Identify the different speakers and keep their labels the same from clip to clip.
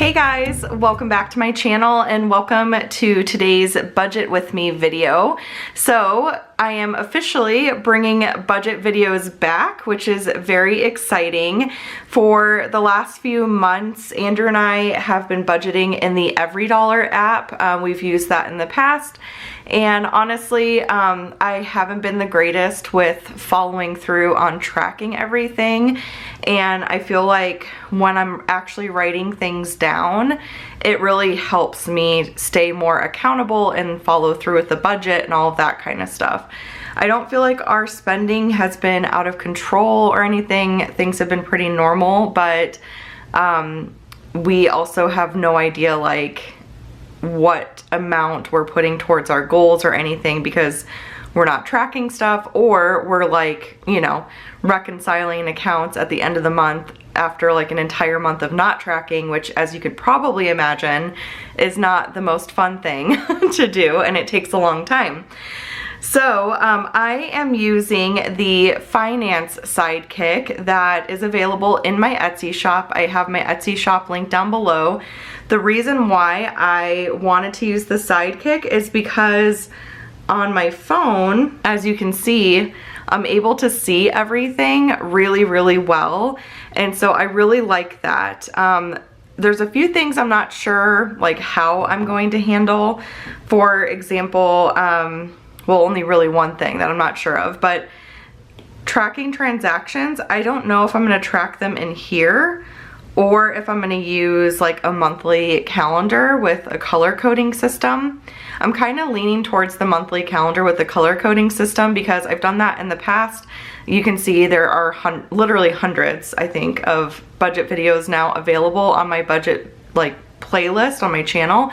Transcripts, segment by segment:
Speaker 1: Hey guys, welcome back to my channel and welcome to today's budget with me video. So I am officially bringing budget videos back, which is very exciting. For the last few months, Andrew and I have been budgeting in the EveryDollar app. We've used that in the past. And honestly, I haven't been the greatest with following through on tracking everything. And I feel like when I'm actually writing things down, it really helps me stay more accountable and follow through with the budget and all of that kind of stuff. I don't feel like our spending has been out of control or anything. Things have been pretty normal, but we also have no idea like what amount we're putting towards our goals or anything because we're not tracking stuff, or we're like, you know, reconciling accounts at the end of the month after like an entire month of not tracking, which, as you could probably imagine, is not the most fun thing to do, and it takes a long time. So I am using the finance sidekick that is available in my Etsy shop. I have my Etsy shop linked down below. The reason why I wanted to use the sidekick is because on my phone, as you can see, I'm able to see everything really, really well. And so I really like that. There's a few things I'm not sure like how I'm going to handle. For example, well, only really one thing that I'm not sure of, but tracking transactions, I don't know if I'm gonna track them in here or if I'm gonna use like a monthly calendar with a color coding system. I'm kind of leaning towards the monthly calendar with the color coding system because I've done that in the past. You can see there are literally hundreds, I think, of budget videos now available on my budget like playlist on my channel.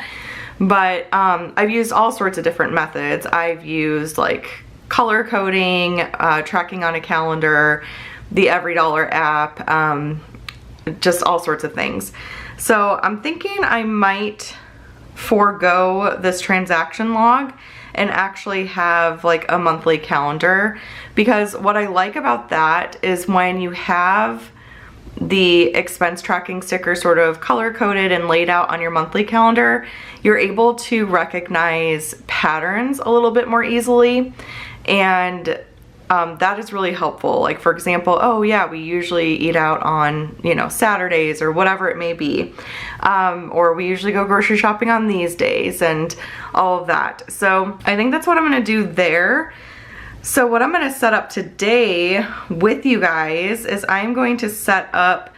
Speaker 1: But I've used all sorts of different methods. I've used like color coding, tracking on a calendar, the EveryDollar app, just all sorts of things. So I'm thinking I might forego this transaction log and actually have like a monthly calendar, because what I like about that is when you have the expense tracking sticker sort of color coded and laid out on your monthly calendar, you're able to recognize patterns a little bit more easily, and that is really helpful. Like, for example, oh yeah, we usually eat out on, you know, Saturdays or whatever it may be, or we usually go grocery shopping on these days and all of that. So I think that's what I'm gonna do there. So what I'm gonna set up today with you guys is I'm going to set up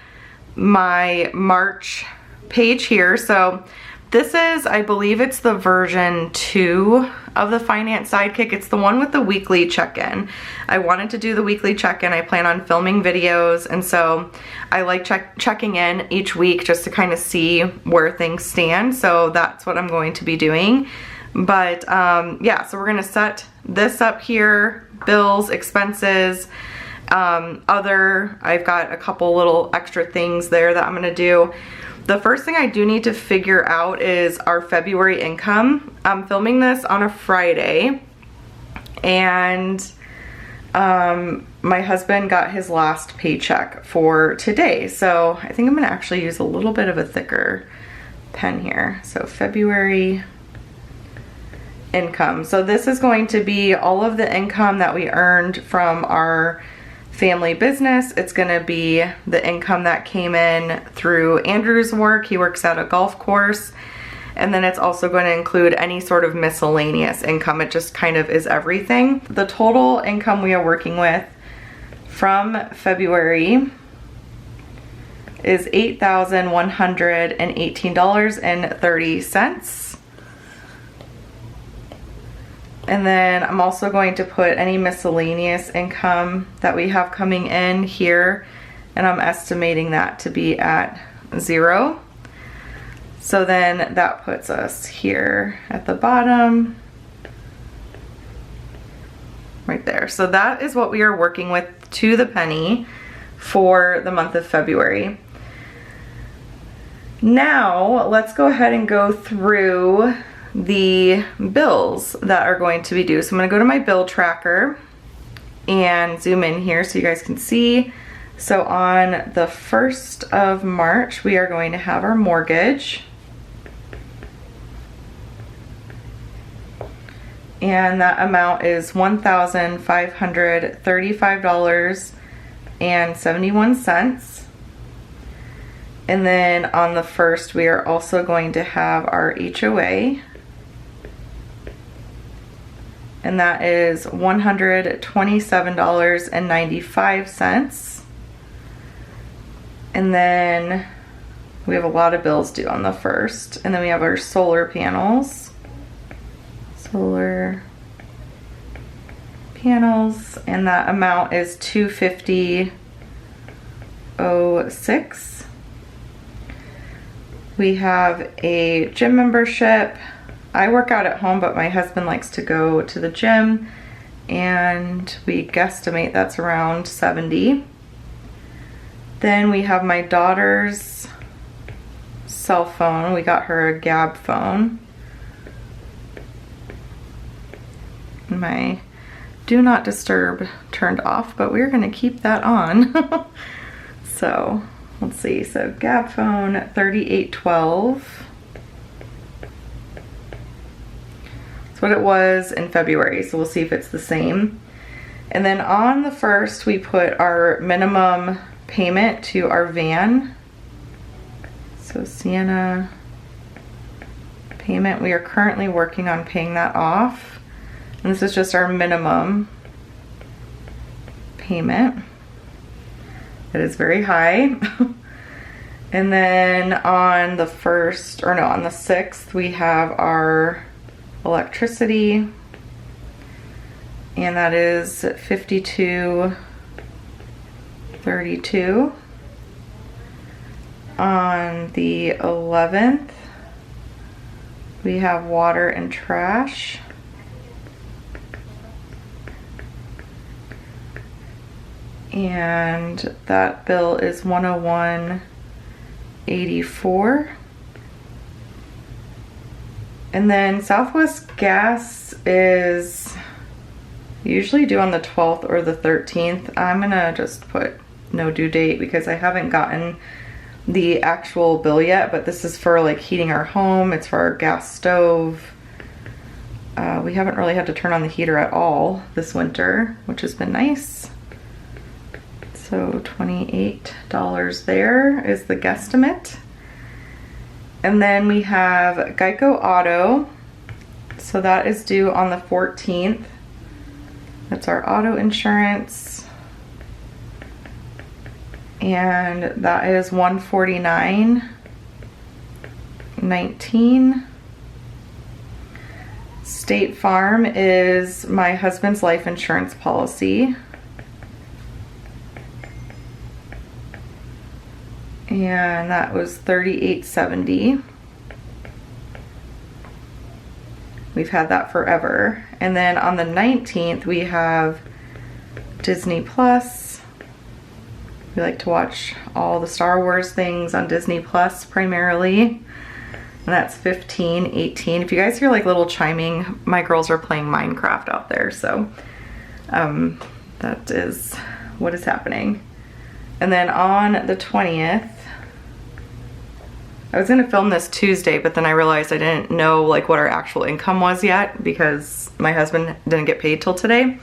Speaker 1: my March page here. So this is, I believe it's the version 2 of the finance sidekick. It's the one with the weekly check-in. I wanted to do the weekly check-in. I plan on filming videos, and so I like checking in each week just to kind of see where things stand. So that's what I'm going to be doing. But yeah, so we're gonna set this up here: bills, expenses, I've got a couple little extra things there that I'm gonna do. The first thing I do need to figure out is our February income. I'm filming this on a Friday, and my husband got his last paycheck for today. So I think I'm gonna actually use a little bit of a thicker pen here. So February income. So this is going to be all of the income that we earned from our family business. It's gonna be the income that came in through Andrew's work. He works at a golf course. And then it's also going to include any sort of miscellaneous income. It just kind of is everything. The total income we are working with from February is $8,118.30. And then I'm also going to put any miscellaneous income that we have coming in here, and I'm estimating that to be at 0. So then that puts us here at the bottom, right there. So that is what we are working with to the penny for the month of February. Now let's go ahead and go through the bills that are going to be due. So I'm going to go to my bill tracker and zoom in here so you guys can see So on the 1st of March, we are going to have our mortgage. And that amount is $1,535.71. And then on the 1st, we are also going to have our HOA. And that is $127.95. And then we have a lot of bills due on the 1st. And then we have our solar panels. Solar panels, and that amount is $250.06. We have a gym membership. I work out at home, but my husband likes to go to the gym, and we guesstimate that's around $70. Then we have my daughter's cell phone. We got her a Gab phone. My do not disturb turned off, but we're gonna keep that on. So let's see, so Gab phone, $38.12. That's what it was in February, so we'll see if it's the same. And then on the 1st, we put our minimum payment to our van. So Sienna payment, we are currently working on paying that off. And this is just our minimum payment. It is very high. And then on the 1st, or no, on the 6th, we have our electricity. And that is $52.32. On the 11th, we have water and trash. And that bill is $101.84. And then Southwest Gas is usually due on the 12th or the 13th. I'm gonna just put no due date because I haven't gotten the actual bill yet, but this is for like heating our home. It's for our gas stove. We haven't really had to turn on the heater at all this winter, which has been nice. So $28 there is the guesstimate. And then we have Geico Auto. So that is due on the 14th. That's our auto insurance. And that is $149.19. State Farm is my husband's life insurance policy. And that was $38.70. We've had that forever. And then on the 19th, we have Disney Plus. We like to watch all the Star Wars things on Disney Plus primarily. And that's $15.18. If you guys hear like little chiming, my girls are playing Minecraft out there. So that is what is happening. And then on the 20th, I was gonna film this Tuesday, but then I realized I didn't know like what our actual income was yet because my husband didn't get paid till today.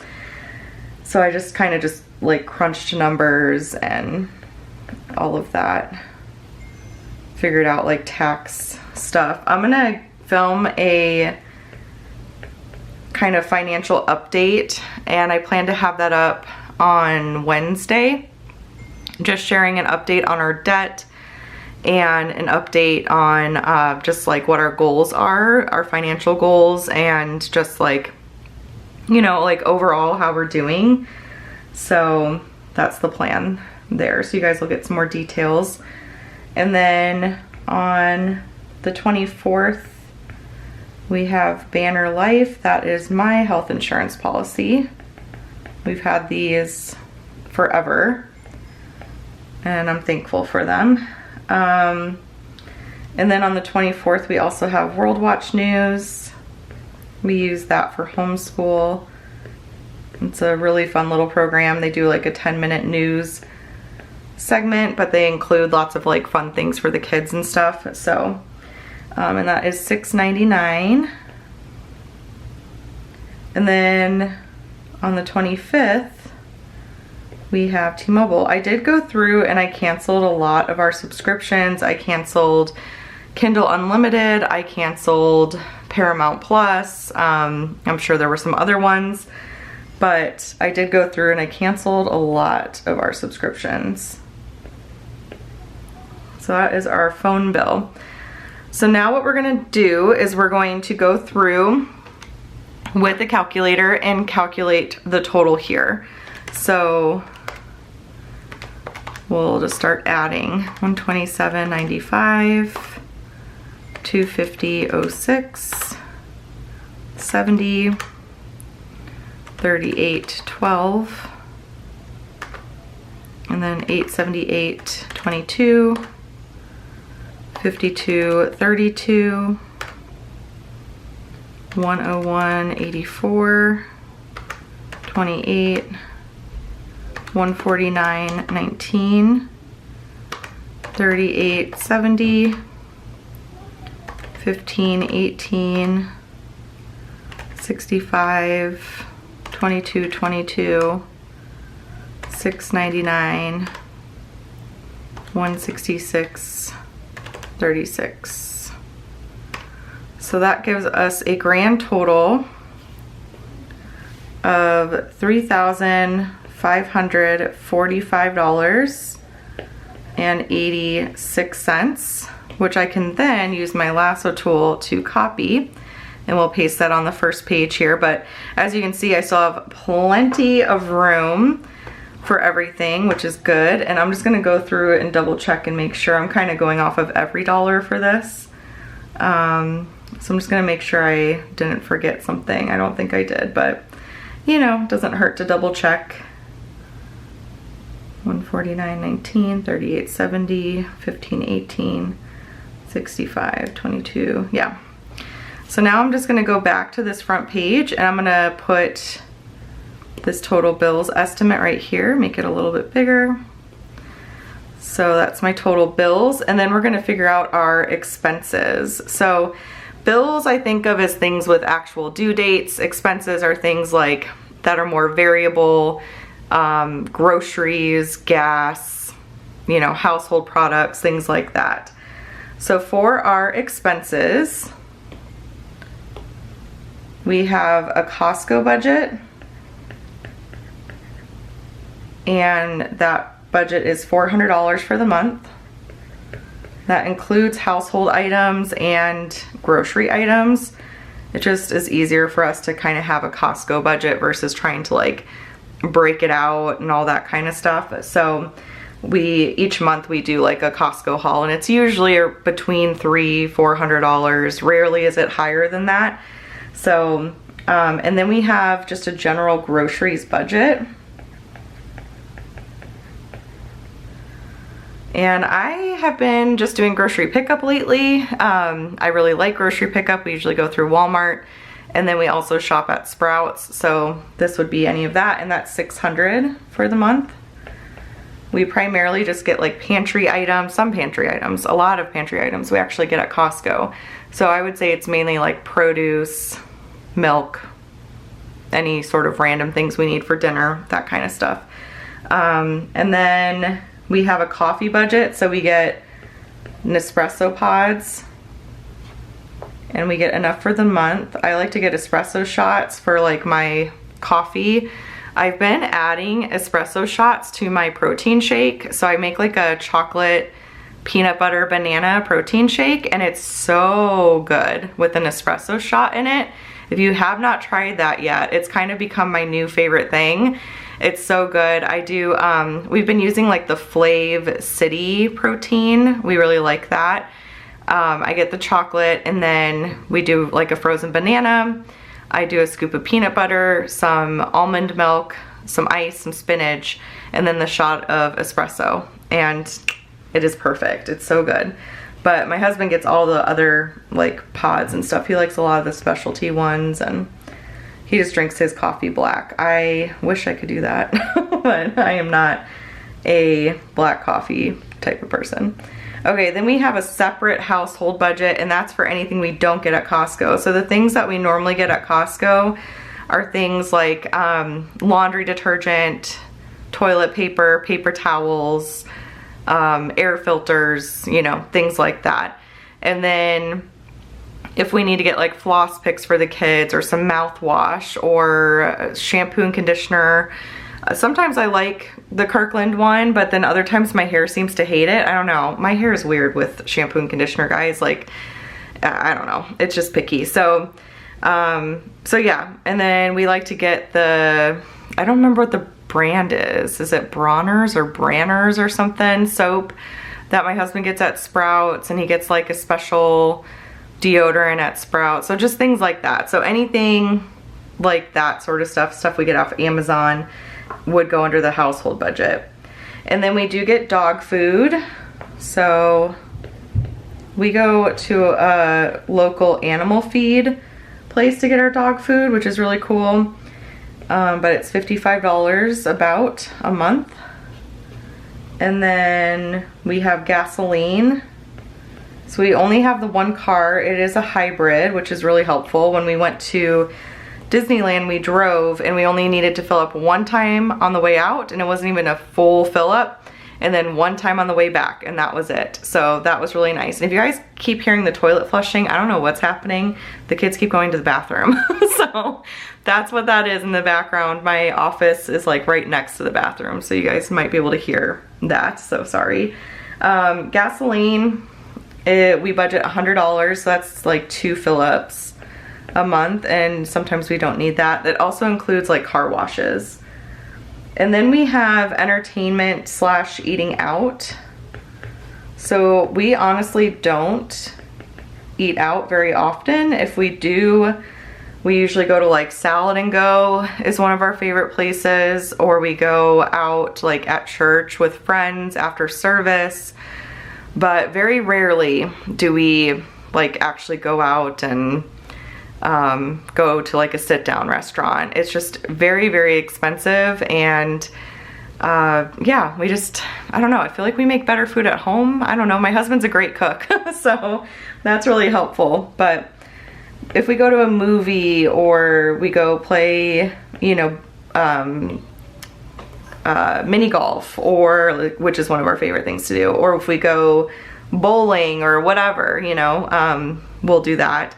Speaker 1: So I just kind of just like crunched numbers and all of that. Figured out like tax stuff. I'm gonna film a kind of financial update, and I plan to have that up on Wednesday. Just sharing an update on our debt and an update on just like what our goals are, our financial goals, and just like, you know, like overall how we're doing. So that's the plan there. So you guys will get some more details. And then on the 24th, we have Banner Life. That is my health insurance policy. We've had these forever, and I'm thankful for them. And then on the 24th, we also have World Watch News. We use that for homeschool. It's a really fun little program. They do like a 10-minute news segment, but they include lots of like fun things for the kids and stuff. So, and that is $6.99. And then on the 25th, we have T-Mobile. I did go through and I canceled a lot of our subscriptions. I canceled Kindle Unlimited, I canceled Paramount Plus. I'm sure there were some other ones, but I did go through and I canceled a lot of our subscriptions. So that is our phone bill. So now what we're gonna do is we're going to go through with the calculator and calculate the total here. So we'll just start adding. 127.95, 250.06, 70, 38.12, and then 878.22, 52.32, 101.84, 28, 149.19, 38.70, 15.18, 65, 22.22, 6.99, 166.36. So that gives us a grand total of $3,545.86, which I can then use my lasso tool to copy, and we'll paste that on the first page here. But as you can see, I still have plenty of room for everything, which is good. And I'm just gonna go through it and double check and make sure. I'm kind of going off of every dollar for this. So I'm just gonna make sure I didn't forget something. I don't think I did, but you know, it doesn't hurt to double check. 149.19, 38.70, 15.18, 65.22, yeah. So now I'm just gonna go back to this front page and I'm gonna put this total bills estimate right here, make it a little bit bigger. So that's my total bills, and then we're gonna figure out our expenses. So bills I think of as things with actual due dates. Expenses are things like that are more variable, groceries, gas, you know, household products, things like that. So for our expenses, we have a Costco budget, and that budget is $400 for the month. That includes household items and grocery items. It just is easier for us to kind of have a Costco budget versus trying to like break it out and all that kind of stuff. So each month we do like a Costco haul, and it's usually between $300–400. Rarely is it higher than that. So, and then we have just a general groceries budget. And I have been just doing grocery pickup lately. I really like grocery pickup. We usually go through Walmart, and then we also shop at Sprouts. So this would be any of that, and that's $600 for the month. We primarily just get like pantry items, some pantry items, a lot of pantry items we actually get at Costco. So I would say it's mainly like produce, milk, any sort of random things we need for dinner, that kind of stuff. And then we have a coffee budget, so we get Nespresso pods, and we get enough for the month. I like to get espresso shots for like my coffee. I've been adding espresso shots to my protein shake, so I make like a chocolate peanut butter banana protein shake, and it's so good with an espresso shot in it. If you have not tried that yet, it's kind of become my new favorite thing. It's so good. I do, we've been using like the Flav City protein. We really like that. I get the chocolate, and then we do like a frozen banana. I do a scoop of peanut butter, some almond milk, some ice, some spinach, and then the shot of espresso. And it is perfect. It's so good. But my husband gets all the other like pods and stuff. He likes a lot of the specialty ones, and he just drinks his coffee black. I wish I could do that, but I am not a black coffee type of person. Okay, then we have a separate household budget, and that's for anything we don't get at Costco. So the things that we normally get at Costco are things like laundry detergent, toilet paper, paper towels, air filters, you know, things like that. And then if we need to get like floss picks for the kids or some mouthwash or shampoo and conditioner, sometimes I like the Kirkland one, but then other times my hair seems to hate it. I don't know. My hair is weird with shampoo and conditioner, guys. Like, I don't know. It's just picky. So yeah. And then we like to get the, I don't remember what the brand is. Is it Bronner's or Branners or something? Soap that my husband gets at Sprouts, and he gets like a special deodorant at Sprouts. So just things like that. So anything like that sort of stuff we get off Amazon would go under the household budget. And then we do get dog food. So we go to a local animal feed place to get our dog food, which is really cool. But it's $55 about a month. And then we have gasoline. So we only have the one car. It is a hybrid, which is really helpful. When we went to Disneyland, we drove and we only needed to fill up one time on the way out, and it wasn't even a full fill up, and then one time on the way back, and that was it. So that was really nice. And if you guys keep hearing the toilet flushing, I don't know what's happening. The kids keep going to the bathroom. So that's what that is in the background. My office is like right next to the bathroom, so you guys might be able to hear that, so sorry. Gasoline, we budget $100, so that's like 2 fill-ups a month, and sometimes we don't need that. That also includes like car washes. And then we have entertainment / eating out. So we honestly don't eat out very often. If we do, we usually go to like Salad and Go is one of our favorite places, or we go out like at church with friends after service. But very rarely do we like actually go out and go to like a sit-down restaurant. It's just very, very expensive, and yeah, we just, I don't know, I feel like we make better food at home. I don't know, my husband's a great cook, so that's really helpful. But if we go to a movie, or we go play, you know, mini golf, or which is one of our favorite things to do, or if we go bowling or whatever, you know, we'll do that.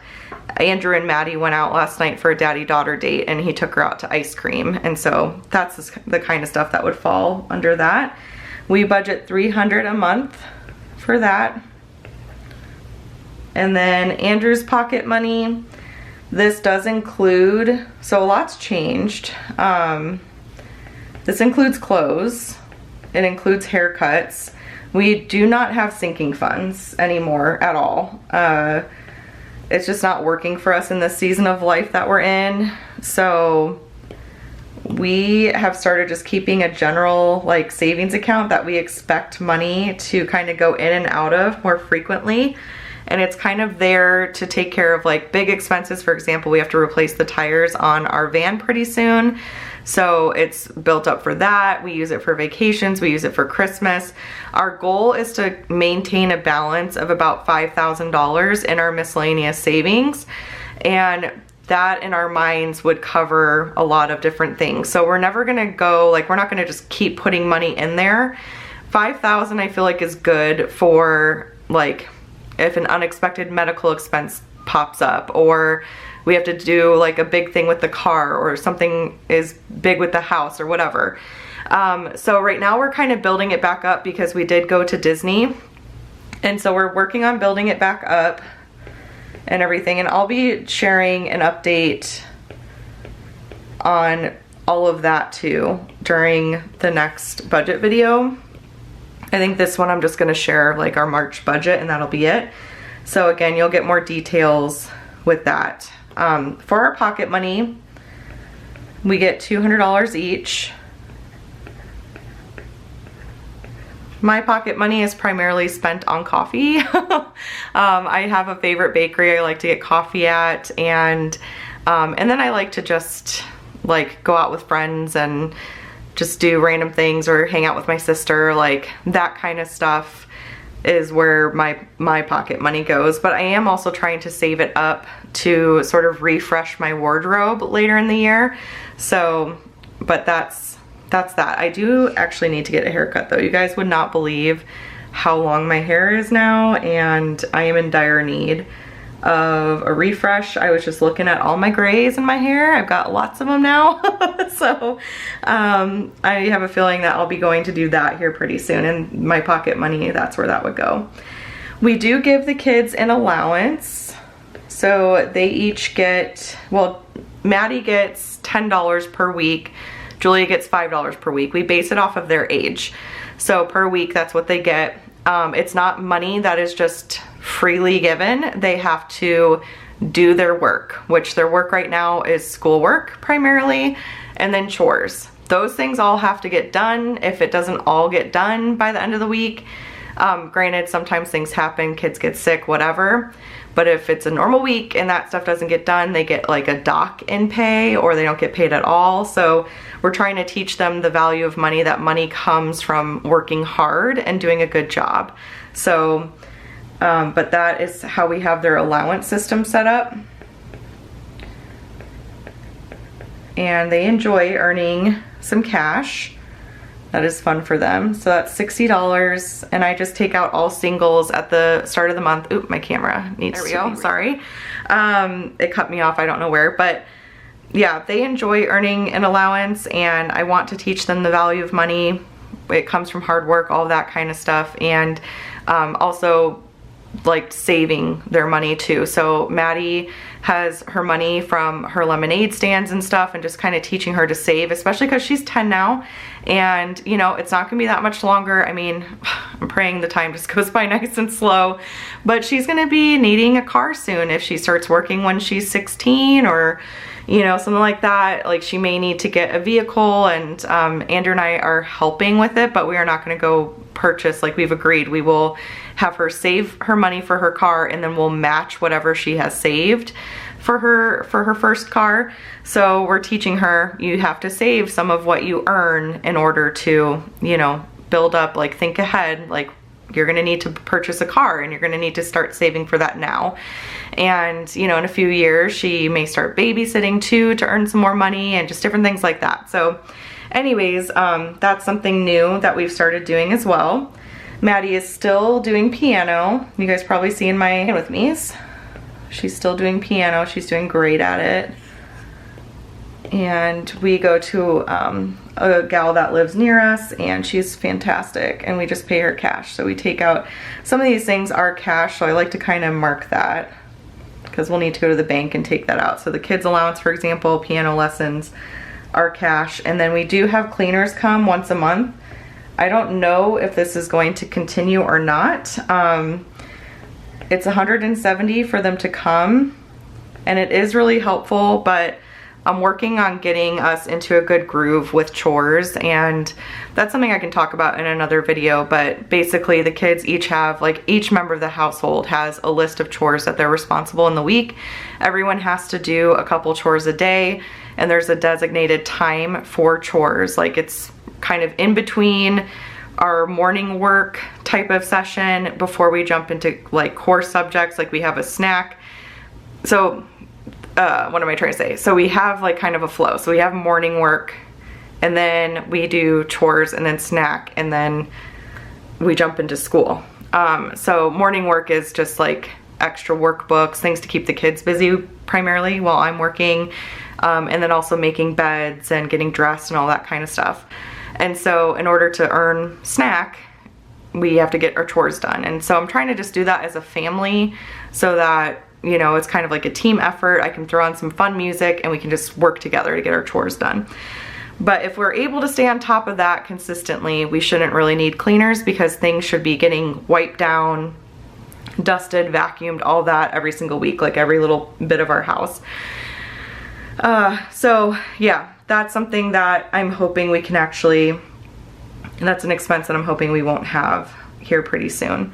Speaker 1: Andrew and Maddie went out last night for a daddy-daughter date, and he took her out to ice cream, and so that's the kind of stuff that would fall under that. We budget $300 a month for that. And then Andrew's pocket money, this does include, so a lot's changed. This includes clothes, it includes haircuts. We do not have sinking funds anymore at all. It's just not working for us in this season of life that we're in. So we have started just keeping a general like savings account that we expect money to kind of go in and out of more frequently. And it's kind of there to take care of like big expenses. For example, we have to replace the tires on our van pretty soon. So it's built up for that. We use it for vacations. We use it for Christmas. Our goal is to maintain a balance of about $5,000 in our miscellaneous savings. And that in our minds would cover a lot of different things. So we're never gonna go, like, we're not gonna just keep putting money in there. $5,000 I feel like is good for like if an unexpected medical expense pops up, or we have to do like a big thing with the car, or something is big with the house or whatever. So right now we're kind of building it back up because we did go to Disney. And so we're working on building it back up and everything. And I'll be sharing an update on all of that too during the next budget video. I think this one I'm just gonna share like our March budget, and that'll be it. So again, you'll get more details with that. For our pocket money, we get $200 each. My pocket money is primarily spent on coffee. I have a favorite bakery I like to get coffee at, and then I like to just like go out with friends and just do random things or hang out with my sister, like that kind of stuff is where my pocket money goes. But I am also trying to save it up to sort of refresh my wardrobe later in the year. So, but that's that. I do actually need to get a haircut though. You guys would not believe how long my hair is now, and I am in dire need of a refresh. I was just looking at all my grays in my hair. I've got lots of them now. So I have a feeling that I'll be going to do that here pretty soon, and my pocket money, that's where that would go. We do give the kids an allowance. So they each get, well, Maddie gets $10 per week. Julia gets $5 per week. We base it off of their age. So per week, that's what they get. It's not money that is just freely given. They have to do their work, which their work right now is schoolwork primarily, and then chores. Those things all have to get done. If it doesn't all get done by the end of the week, granted, sometimes things happen, kids get sick, whatever. But if it's a normal week and that stuff doesn't get done, they get like a dock in pay, or they don't get paid at all. So we're trying to teach them the value of money, that money comes from working hard and doing a good job. So, but that is how we have their allowance system set up. And they enjoy earning some cash. That is fun for them. So that's $60, and I just take out all singles at the start of the month. Oop, my camera needs to go, sorry. It cut me off, I don't know where, but yeah, they enjoy earning an allowance, and I want to teach them the value of money. It comes from hard work, all that kind of stuff, and also like saving their money too. So Maddie has her money from her lemonade stands and stuff, and just kind of teaching her to save, especially because she's 10 now, and you know, it's not gonna be that much longer. I mean, I'm praying the time just goes by nice and slow, but she's gonna be needing a car soon if she starts working when she's 16, or you know, something like that. Like, she may need to get a vehicle, and Andrew and I are helping with it, but we are not gonna go purchase, like we've agreed. We will have her save her money for her car, and then we'll match whatever she has saved for her first car. So we're teaching her, you have to save some of what you earn in order to, you know, build up, like think ahead, like you're gonna need to purchase a car, and you're gonna need to start saving for that now. And you know, in a few years she may start babysitting too to earn some more money, and just different things like that. So anyways, that's something new that we've started doing as well. Maddie is still doing piano. You guys probably see in my with me's. She's still doing piano. She's doing great at it. And we go to a gal that lives near us, and she's fantastic, and we just pay her cash. So we take out, some of these things are cash, so I like to kind of mark that, because we'll need to go to the bank and take that out. So the kids allowance, for example, piano lessons are cash. And then we do have cleaners come once a month. I don't know if this is going to continue or not. It's $170 for them to come, and it is really helpful, but I'm working on getting us into a good groove with chores, and that's something I can talk about in another video. But basically the kids each have, like, each member of the household has a list of chores that they're responsible in the week. Everyone has to do a couple chores a day, and there's a designated time for chores. Like, it's kind of in between our morning work type of session before we jump into like core subjects, like we have a snack. So what am I trying to say? So we have like kind of a flow. So we have morning work, and then we do chores, and then snack, and then we jump into school. So morning work is just like extra workbooks, things to keep the kids busy primarily while I'm working, and then also making beds and getting dressed and all that kind of stuff. And so in order to earn snack, we have to get our chores done. And so I'm trying to just do that as a family, so that, you know, it's kind of like a team effort. I can throw on some fun music, and we can just work together to get our chores done. But if we're able to stay on top of that consistently, we shouldn't really need cleaners, because things should be getting wiped down, dusted, vacuumed, all that every single week, like every little bit of our house. So yeah, that's something that I'm hoping we can actually, that's an expense that I'm hoping we won't have here pretty soon.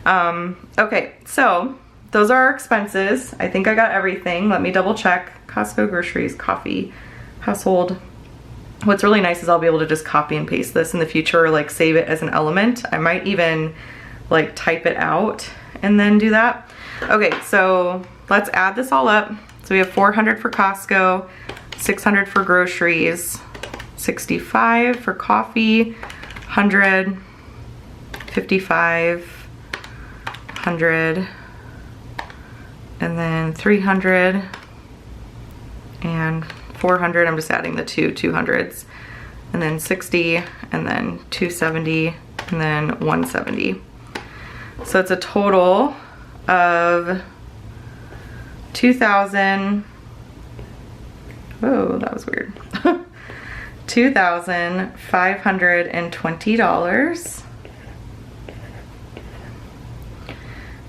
Speaker 1: Okay, so those are our expenses. I think I got everything. Let me double check. Costco, groceries, coffee, household. what's really nice is I'll be able to just copy and paste this in the future, or like save it as an element. I might even like type it out and then do that. Okay, so let's add this all up. So we have 400 for Costco, 600 for groceries, 65 for coffee, 100, 55, 100, and then 300 and 400. I'm just adding the 200s, and then 60, and then 270, and then 170. So it's a total of 2,000. Whoa, that was weird. $2,520.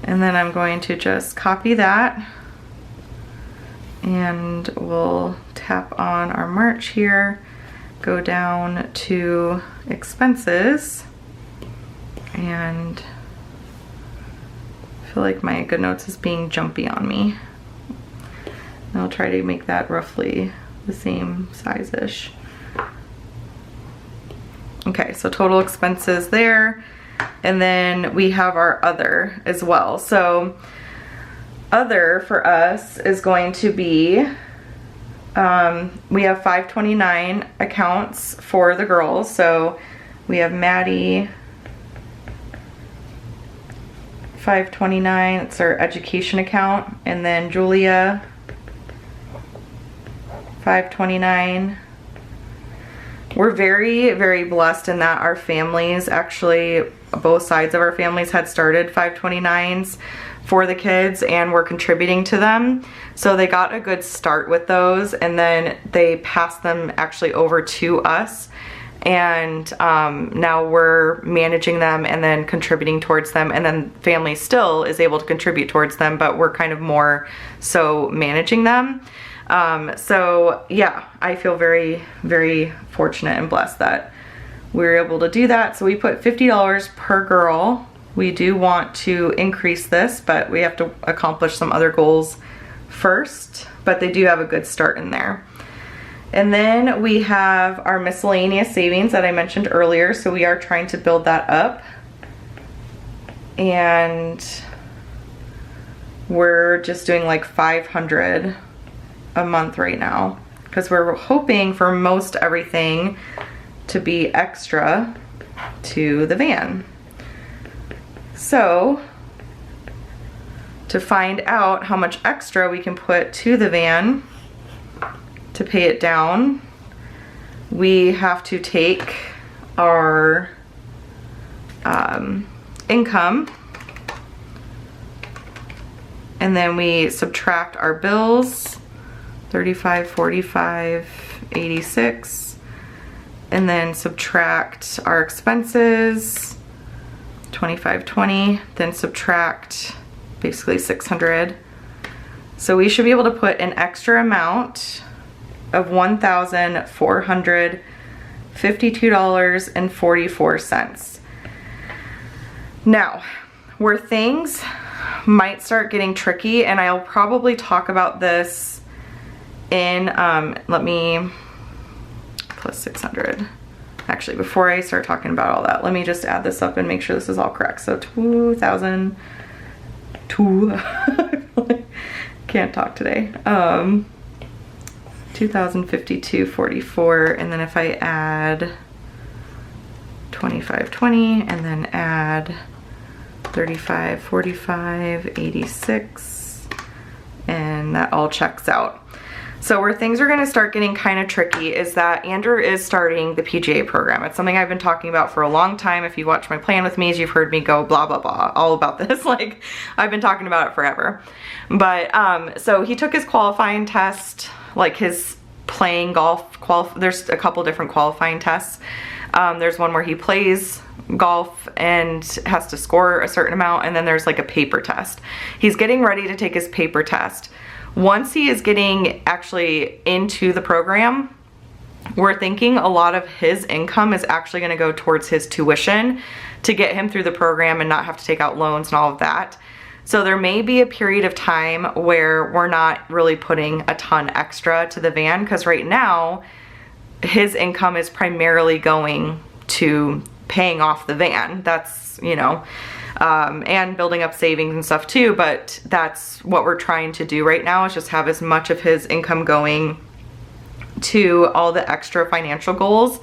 Speaker 1: And then I'm going to just copy that, and we'll tap on our March here, go down to expenses, and I feel like my GoodNotes is being jumpy on me. I'll try to make that roughly the same size-ish. Okay, so total expenses there. And then we have our other as well. So other for us is going to be, we have 529 accounts for the girls. So we have Maddie, 529, it's our education account. And then Julia, 529. We're very, very blessed in that our families, actually both sides of our families, had started 529s for the kids and were contributing to them. So they got a good start with those, and then they passed them actually over to us. And now we're managing them and then contributing towards them, and then family still is able to contribute towards them, but we're kind of more so managing them. So yeah, I feel very, very fortunate and blessed that we were able to do that. So we put $50 per girl. We do want to increase this, but we have to accomplish some other goals first, but they do have a good start in there. And then we have our miscellaneous savings that I mentioned earlier. So we are trying to build that up, and we're just doing like 500 a month right now, because we're hoping for most everything to be extra to the van. So to find out how much extra we can put to the van to pay it down, we have to take our income, and then we subtract our bills, 35, 45, 86, and then subtract our expenses, 25, 20, then subtract basically 600. So we should be able to put an extra amount of $1,452.44. Now, where things might start getting tricky, and I'll probably talk about this in, let me, plus 600. Actually, before I start talking about all that, let me just add this up and make sure this is all correct. So 2,002, can't talk today. 2,052.44, and then if I add 25.20 and then add 35.45.86, and that all checks out. So where things are going to start getting kind of tricky is that Andrew is starting the PGA program. It's something I've been talking about for a long time. If you watch my plan with me, you've heard me go blah, blah, blah, all about this. Like, I've been talking about it forever. But, so he took his qualifying test, like his playing golf, there's a couple different qualifying tests. There's one where he plays golf and has to score a certain amount, and then there's like a paper test. He's getting ready to take his paper test. Once he is getting actually into the program, we're thinking a lot of his income is actually going to go towards his tuition to get him through the program and not have to take out loans and all of that. So there may be a period of time where we're not really putting a ton extra to the van, because right now his income is primarily going to paying off the van. That's, you know, and building up savings and stuff too, but that's what we're trying to do right now, is just have as much of his income going to all the extra financial goals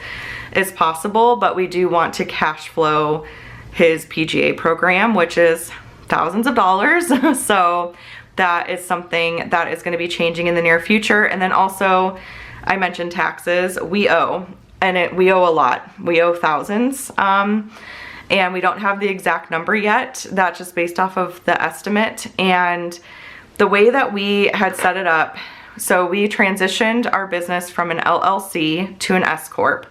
Speaker 1: as possible. But we do want to cash flow his PGA program, which is thousands of dollars. So that is something that is going to be changing in the near future. And then also, I mentioned taxes. We owe, and we owe a lot. We owe thousands. And we don't have the exact number yet. That's just based off of the estimate. And the way that we had set it up, so we transitioned our business from an LLC to an S Corp.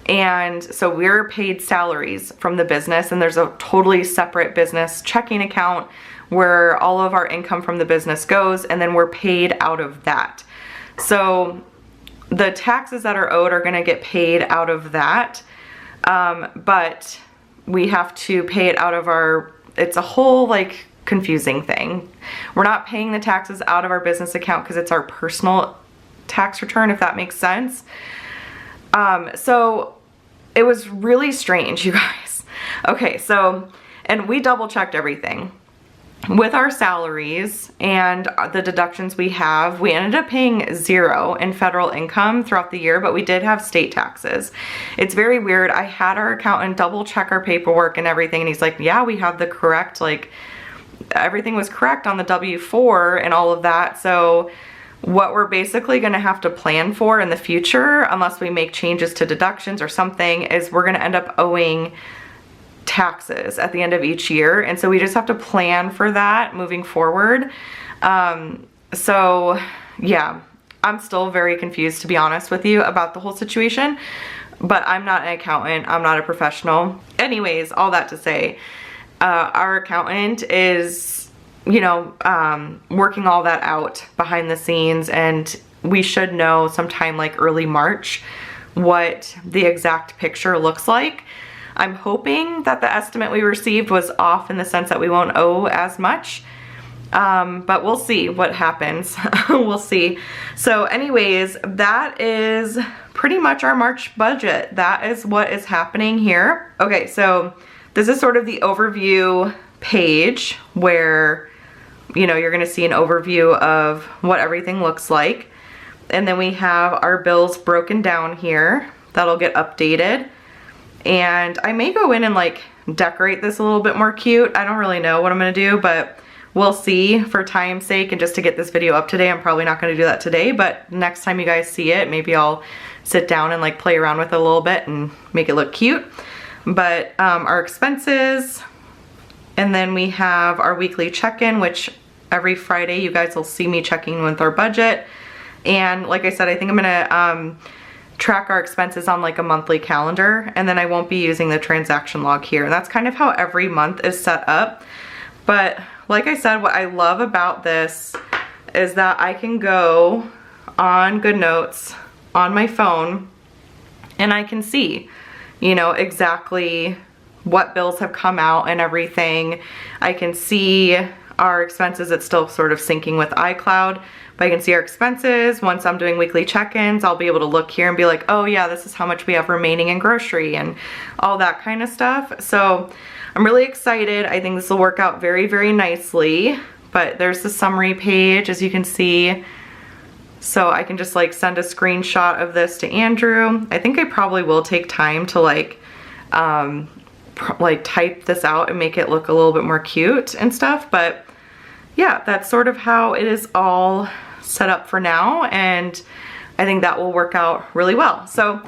Speaker 1: And so we're paid salaries from the business, and there's a totally separate business checking account where all of our income from the business goes, and then we're paid out of that. So the taxes that are owed are gonna get paid out of that, but we have to pay it out of our, it's a whole like confusing thing. We're not paying the taxes out of our business account because it's our personal tax return, if that makes sense. So it was really strange, you guys. Okay, so, and we double checked everything. With our salaries and the deductions we have, we ended up paying 0 in federal income throughout the year, but we did have state taxes. It's very weird. I had our accountant double check our paperwork and everything, and he's like, yeah, we have the correct, like, everything was correct on the W-4 and all of that. So what we're basically gonna have to plan for in the future, unless we make changes to deductions or something, is we're gonna end up owing taxes at the end of each year. And so we just have to plan for that moving forward. So yeah, I'm still very confused, to be honest with you, about the whole situation, but I'm not an accountant. I'm not a professional. Anyways, all that to say, our accountant is, you know, working all that out behind the scenes, and we should know sometime like early March what the exact picture looks like. I'm hoping that the estimate we received was off in the sense that we won't owe as much, but we'll see what happens. We'll see. So anyways, that is pretty much our March budget. That is what is happening here. Okay, so this is sort of the overview page where, you know, you're gonna see an overview of what everything looks like. And then we have our bills broken down here. That'll get updated. And I may go in and like decorate this a little bit more cute. I don't really know what I'm gonna do, but we'll see for time's sake and just to get this video up today. I'm probably not gonna do that today, but next time you guys see it, maybe I'll sit down and like play around with it a little bit and make it look cute. But our expenses, and then we have our weekly check-in, which every Friday you guys will see me checking with our budget. And like I said, I think I'm gonna track our expenses on like a monthly calendar, and then I won't be using the transaction log here. And that's kind of how every month is set up. But like I said, what I love about this is that I can go on GoodNotes on my phone and I can see, you know, exactly what bills have come out and everything. I can see our expenses. It's still sort of syncing with iCloud, but I can see our expenses. Once I'm doing weekly check-ins, I'll be able to look here and be like, oh yeah, this is how much we have remaining in grocery and all that kind of stuff. So I'm really excited. I think this will work out very, very nicely. But there's the summary page, as you can see. So I can just like send a screenshot of this to Andrew. I think I probably will take time to like type this out and make it look a little bit more cute and stuff. But yeah, that's sort of how it is all set up for now, and I think that will work out really well. So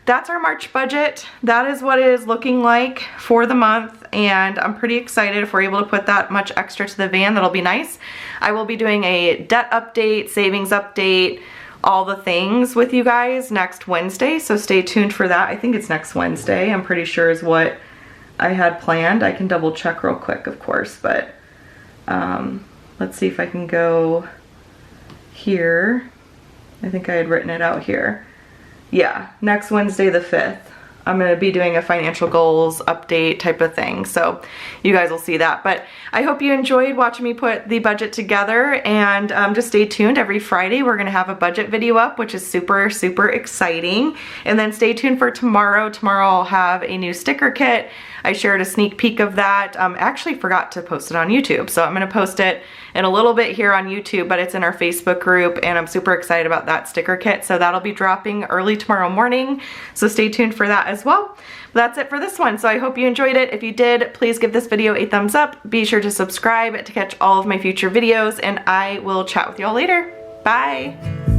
Speaker 1: that's our March budget. That is what it is looking like for the month, and I'm pretty excited. If we're able to put that much extra to the van, that'll be nice. I will be doing a debt update, savings update, all the things with you guys next Wednesday, so stay tuned for that. I think it's next Wednesday, I'm pretty sure is what I had planned. I can double check real quick, of course, but let's see if I can go here. I think I had written it out here. Yeah, next Wednesday the 5th I'm gonna be doing a financial goals update type of thing, so you guys will see that. But I hope you enjoyed watching me put the budget together, and just stay tuned. Every Friday we're gonna have a budget video up, which is super, super exciting. And then stay tuned for tomorrow. Tomorrow I'll have a new sticker kit. I shared a sneak peek of that. I actually forgot to post it on YouTube, so I'm gonna post it in a little bit here on YouTube, but it's in our Facebook group, and I'm super excited about that sticker kit. So that'll be dropping early tomorrow morning, so stay tuned for that as well. But that's it for this one, so I hope you enjoyed it. If you did, please give this video a thumbs up. Be sure to subscribe to catch all of my future videos, and I will chat with y'all later. Bye!